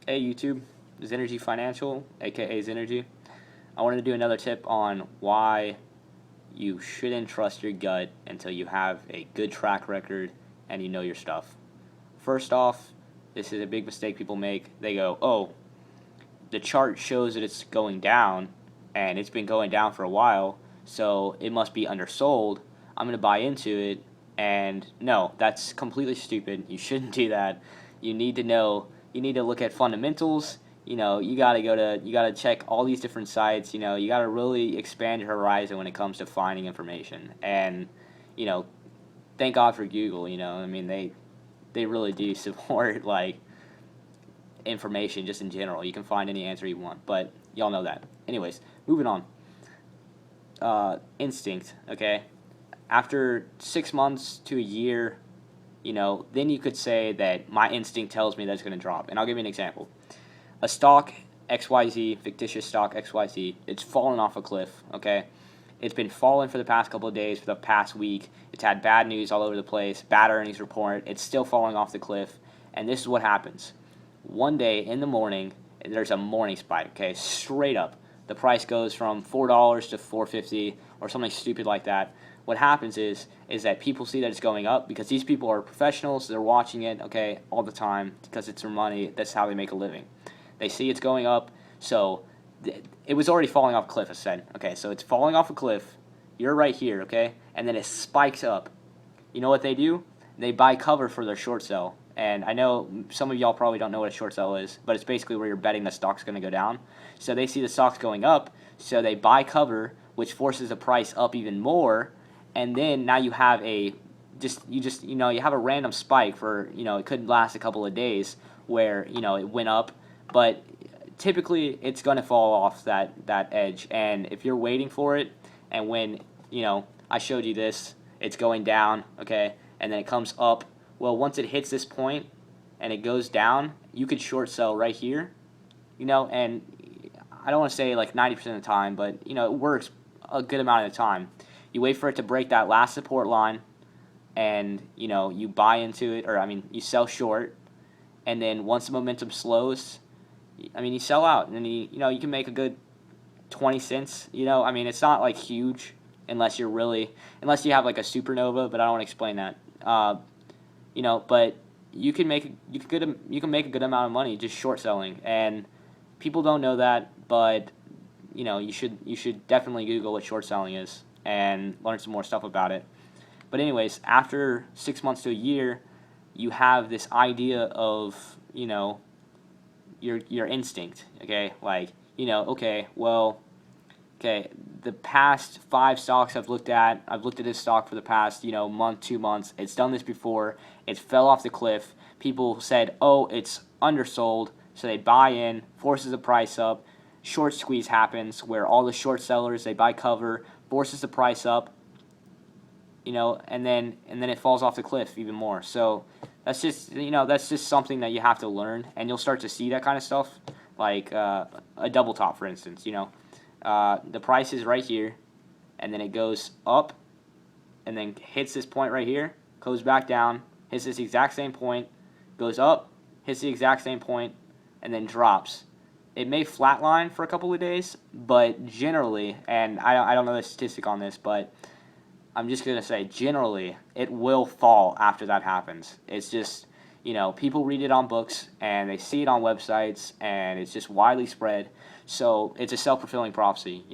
Hey YouTube, ZnergyF Financial, aka ZnergyF. I wanted to do another tip on why you shouldn't trust your gut until you have a good track record and you know your stuff. First off, this is a big mistake people make. They go, oh, the chart shows that it's going down and it's been going down for a while, so it must be undersold. I'm going to buy into it. And no, that's completely stupid. You shouldn't do that. You need to know, you need to look at fundamentals. You got to you got to check all these different sites. You got to really expand your horizon when it comes to finding information. And, you know, thank God for Google. I mean, they really do support like information just in general. You can find any answer you want, but y'all know that. Anyways, moving on. Instinct, okay? After 6 months to a year, then you could say that my instinct tells me that it's going to drop. And I'll give you an example. A stock XYZ, fictitious stock XYZ, it's fallen off a cliff, okay? It's been falling for the past couple of days, for the past week. It's had bad news all over the place, bad earnings report. It's still falling off the cliff. And this is what happens. One day in the morning, there's a morning spike, okay? Straight up. The price goes from $4 to $4.50 or something stupid like that. What happens is that people see that it's going up because these people are professionals. They're watching it, okay, all the time because it's their money. That's how they make a living. They see it's going up, so it was already falling off a cliff, I said. Okay, so it's falling off a cliff. You're right here, okay? And then it spikes up. You know what they do? They buy cover for their short sell. And I know some of y'all probably don't know what a short sell is, but it's basically where you're betting the stock's going to go down. So they see the stock's going up, so they buy cover, which forces the price up even more. And then now you have you have a random spike for, it could last a couple of days where, it went up, but typically it's going to fall off that edge. And if you're waiting for it, and when, I showed you this, it's going down, okay, and then it comes up. Well, once it hits this point and it goes down, you could short sell right here, and I don't want to say like 90% of the time, but, it works a good amount of the time. You wait for it to break that last support line, and, you buy into it, or, you sell short, and then once the momentum slows, you sell out, and then, you can make a good 20 cents, it's not, like, huge unless you have, like, a supernova, but I don't want to explain that. But you can make a good amount of money just short selling, and people don't know that, but you should definitely Google what short selling is and learn some more stuff about it. But anyways, after 6 months to a year, you have this idea of your instinct, okay, like okay, well, okay, the past 5 stocks I've looked at this stock for the past, month, 2 months. It's done this before. It fell off the cliff. People said, oh, it's undersold, so they buy in, forces the price up. Short squeeze happens where all the short sellers, they buy cover, forces the price up, and then it falls off the cliff even more. So that's just something that you have to learn, and you'll start to see that kind of stuff, like a double top, for instance. The price is right here, and then it goes up, and then hits this point right here, goes back down, hits this exact same point, goes up, hits the exact same point, and then drops. It may flatline for a couple of days, but generally, and I don't know the statistic on this, but I'm just going to say generally it will fall after that happens. It's just, people read it on books and they see it on websites and it's just widely spread. So it's a self-fulfilling prophecy,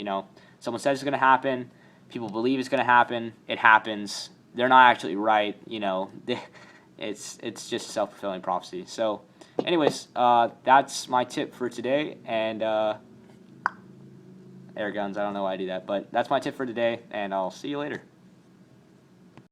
Someone says it's going to happen, people believe it's going to happen, it happens. They're not actually right, it's just a self-fulfilling prophecy. So anyways, that's my tip for today, and air guns, I don't know why I do that, but that's my tip for today, and I'll see you later.